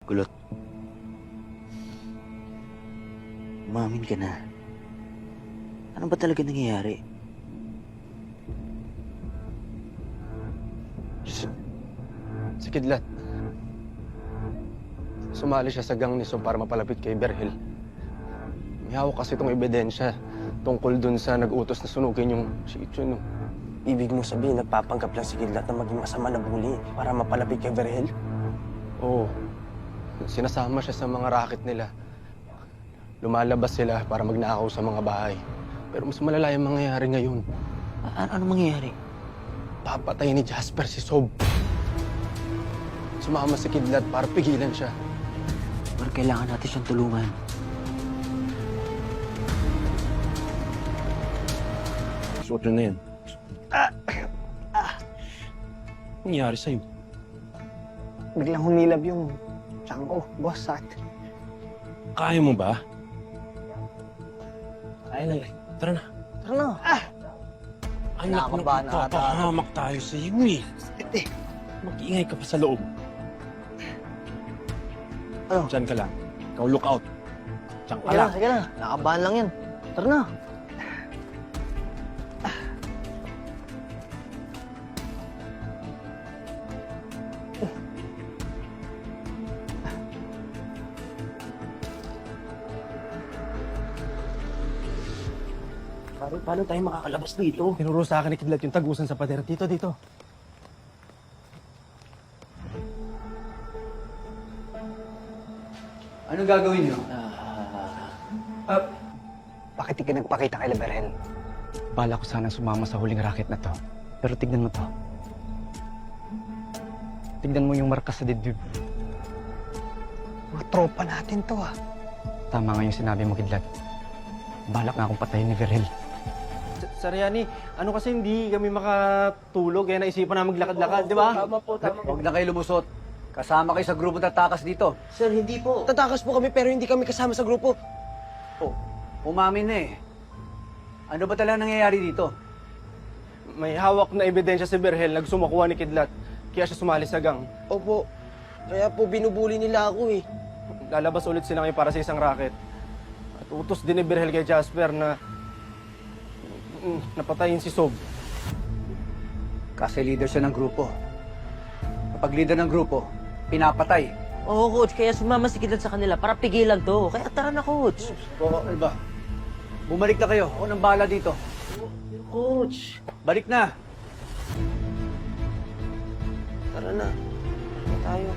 Kulot. Umamin ka na. Ano ba talaga nangyayari? Si Kidlat. Sumali siya sa gang ni Sob para mapalapit kay Berhel. May hawak kasi itong ebidensya tungkol dun sa nag-utos na sunugin yung si Ichun. Ibig mo sabihin, nagpapanggap lang si Kidlat na maging masama na bully para mapalapit kay Berhel? Oo. Sinasama siya sa mga racket nila. Lumalabas sila para magnakaw sa mga bahay. Pero mas malala yung mangyayari ngayon. Ano mangyayari? Papatay ni Jasper si Sob. Sumama si Kidlat para pigilan siya. Pero kailangan natin siyang tulungan. Suot na yan. Anong nangyari sa'yo? Biglang humilab yung tiyan ko, boss. Sakit. Kaya mo ba? Kaya lang eh. Tara na. Tara na. Anak na, Nakakabahan na ata. papahamak tayo sa iyo eh. Mag-iingay ka pa sa loob. Ano? Diyan ka lang. Ikaw look out. Diyan ka Sige lang. na, sige na. Nakabahan lang yan. Tara na. Paano tayo makakalabas dito? Tinuro sa akin ni Kidlat yung tagusan sa pader. Dito. Anong gagawin nyo? Bakit di ka nagpakita kay Berhel? Bala ko sana sumama sa huling racket na to. Pero tignan mo to. Tignan mo yung marka sa dibdib. Mga tropa natin to ah. Tama nga yung sinabi mo, Kidlat. Balak nga akong patayin ni Verhel. Sariani, ano kasi hindi kami makatulog kaya naisipan na maglakad-lakad, di ba? Tama po. Huwag na kayo lumusot. Kasama kayo sa grupo tatakas dito. Sir, hindi po. Tatakas po kami pero hindi kami kasama sa grupo. Oh, umamin na eh. Ano ba talaga nangyayari dito? May hawak na ebidensya si Berhel, nagsumakuha ni Kidlat, kaya siya sumali sa gang. Opo. Kaya po binubuli nila ako eh. Lalabas ulit sila ngayon para sa isang racket. At utos din ni Berhel kay Jasper na napatayin si Sob. Kasi leader siya ng grupo. Kapag leader ng grupo, pinapatay. Oo, coach. Kaya sumama si Kidlat sa kanila para pigilan to. Kaya tara na, coach. Ano ba? Bumalik na kayo. Ako nang bahala dito. Coach. Balik na! Tara na. Tayo.